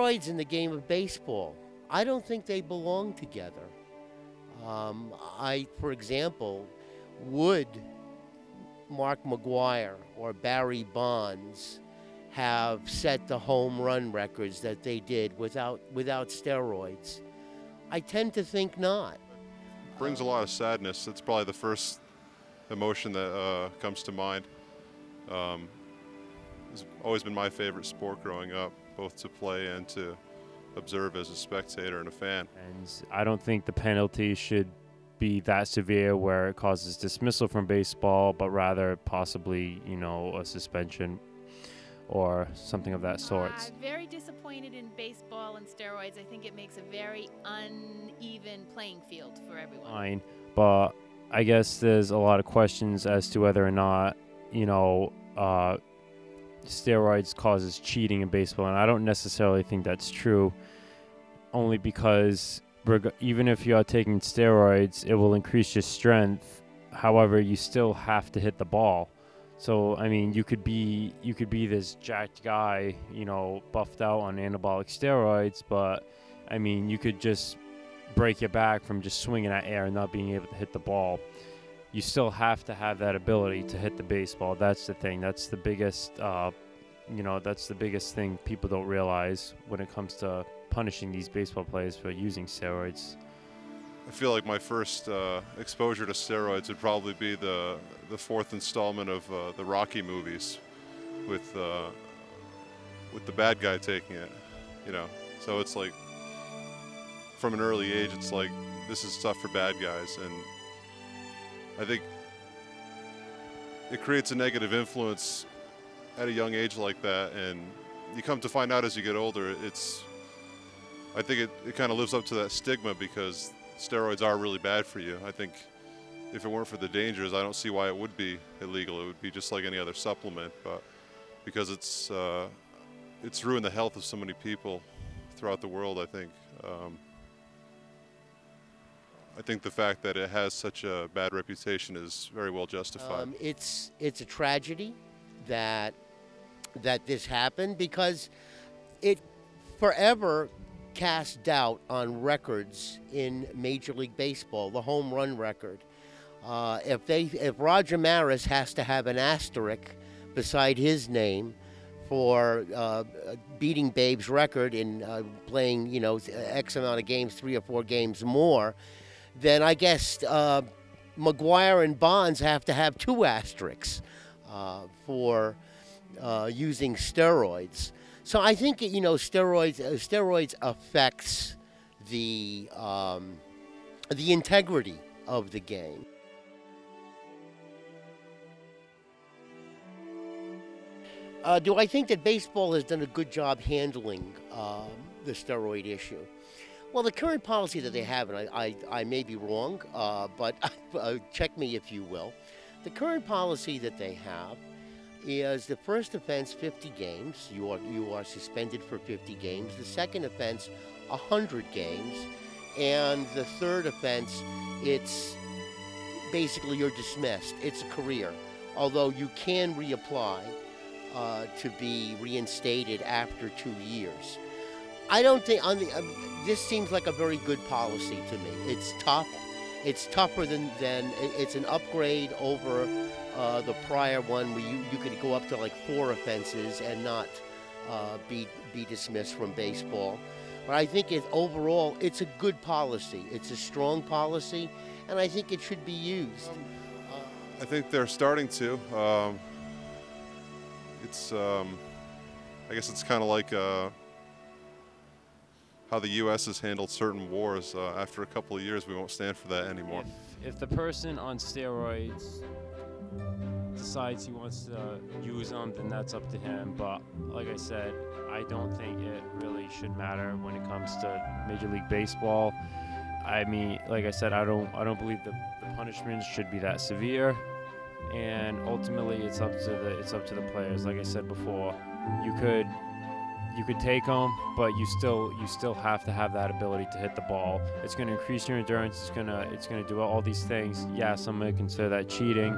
steroids in the game of baseball, I don't think they belong together. For example, would Mark McGwire or Barry Bonds have set the home run records that they did without steroids? I tend to think not. Brings a lot of sadness. It's probably the first emotion that comes to mind. It's always been my favorite sport growing up, both to play and to observe as a spectator and a fan. And I don't think the penalty should be that severe where it causes dismissal from baseball, but rather possibly, a suspension or something of that sort. Very disappointed in baseball and steroids. I think it makes a very uneven playing field for everyone. Fine, but I guess there's a lot of questions as to whether or not, steroids causes cheating in baseball, and I don't necessarily think that's true, only because even if you are taking steroids, it will increase your strength. However, you still have to hit the ball. So, I mean, you could be this jacked guy, buffed out on anabolic steroids, but, I mean, you could just break your back from just swinging at air and not being able to hit the ball. You still have to have that ability to hit the baseball. That's the thing. That's the biggest, that's the biggest thing people don't realize when it comes to punishing these baseball players for using steroids. I feel like my first exposure to steroids would probably be the fourth installment of the Rocky movies, with the bad guy taking it, So it's like, from an early age, it's like, this is stuff for bad guys, and I think it creates a negative influence at a young age like that, and you come to find out as you get older, I think it kind of lives up to that stigma, because steroids are really bad for you. I think if it weren't for the dangers, I don't see why it would be illegal. It would be just like any other supplement, but because it's ruined the health of so many people throughout the world, I think. I think the fact that it has such a bad reputation is very well justified. It's a tragedy that this happened, because it forever cast doubt on records in Major League Baseball, the home run record. If Roger Maris has to have an asterisk beside his name for beating Babe's record in playing, X amount of games, 3 or 4 games more, then I guess McGwire and Bonds have to have 2 asterisks for using steroids. So I think steroids affects the integrity of the game. Do I think that baseball has done a good job handling the steroid issue? Well, the current policy that they have, and I may be wrong, but check me if you will. The current policy that they have is the first offense 50 games. You are suspended for 50 games. The second offense 100 games, and the third offense, it's basically you're dismissed. It's a career, although you can reapply to be reinstated after 2 years. I don't think this seems like a very good policy to me. It's tough. It's tougher than it's an upgrade over the prior one, where you could go up to like 4 offenses and not be dismissed from baseball. But I think overall it's a good policy. It's a strong policy, and I think it should be used. I think they're starting to. I guess it's kind of like how the U.S. has handled certain wars. After a couple of years, we won't stand for that anymore. If the person on steroids decides he wants to use them, then that's up to him. But like I said, I don't think it really should matter when it comes to Major League Baseball. I mean, like I said, I don't believe the punishments should be that severe. And ultimately, it's up to the players. Like I said before, you could take them, but you still have to have that ability to hit the ball. It's going to increase your endurance. It's going to do all these things. Yeah, some may consider that cheating,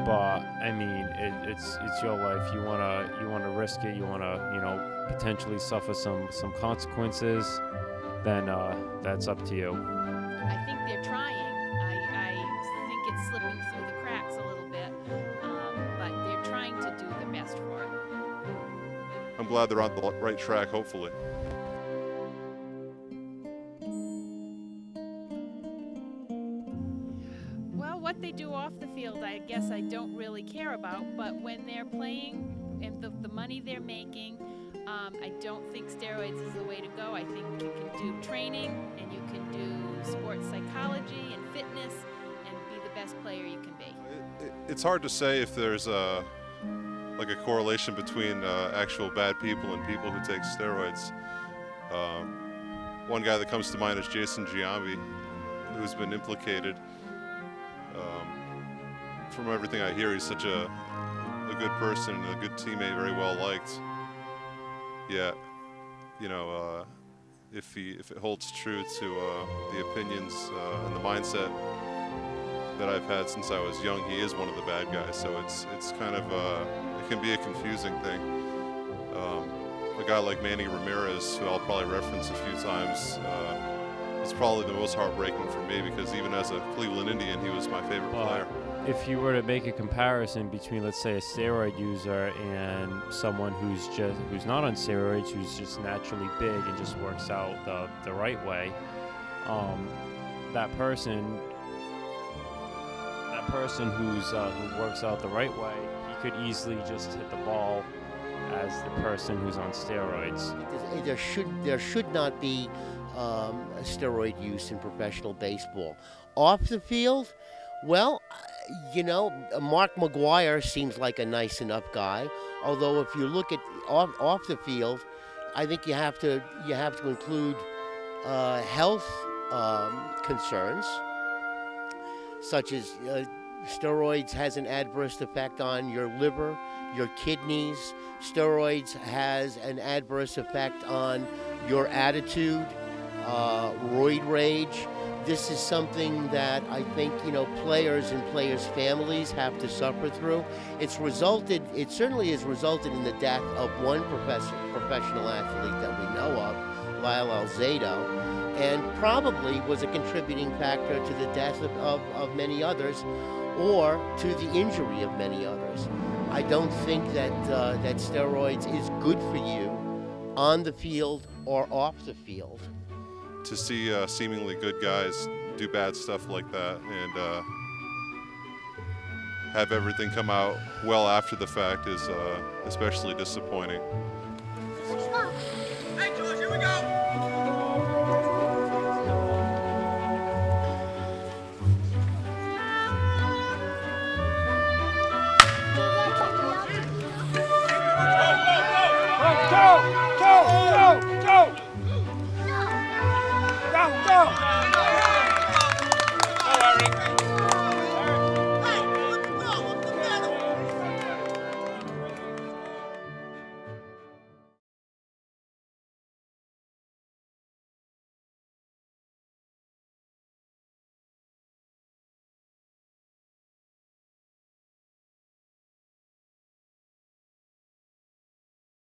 But I mean, it's your life. You wanna risk it. You wanna potentially suffer some consequences. Then that's up to you. I think they're trying. I think it's slipping through the cracks a little bit, but they're trying to do the best for it. I'm glad they're on the right track, hopefully. Well, what they do off the field, I guess I don't really care about, but when they're playing and the money they're making, I don't think steroids is the way to go. I think you can do training and you can do sports psychology and fitness and be the best player you can be. It's hard to say if there's a correlation between actual bad people and people who take steroids. One guy that comes to mind is Jason Giambi, who's been implicated. From everything I hear, he's such a good person and a good teammate, very well liked. Yeah, if it holds true to the opinions and the mindset that I've had since I was young, he is one of the bad guys. So it's kind of it can be a confusing thing. A guy like Manny Ramirez, who I'll probably reference a few times, is probably the most heartbreaking for me because even as a Cleveland Indian, he was my favorite player. If you were to make a comparison between, let's say, a steroid user and someone who's not on steroids, who's just naturally big and just works out the right way, that person who works out the right way, he could easily just hit the ball as the person who's on steroids. There should not be steroid use in professional baseball. Off the field, well, Mark McGwire seems like a nice enough guy. Although if you look at off the field, I think you have to include health concerns, such as steroids has an adverse effect on your liver, your kidneys. Steroids has an adverse effect on your attitude, roid rage. This is something that I think, players and players' families have to suffer through. It certainly has resulted in the death of one professional athlete that we know of, Lyle Alzado, and probably was a contributing factor to the death of many others, or to the injury of many others. I don't think that steroids is good for you on the field or off the field. To see seemingly good guys do bad stuff like that and have everything come out well after the fact is especially disappointing. Hey, George, here we go! Go!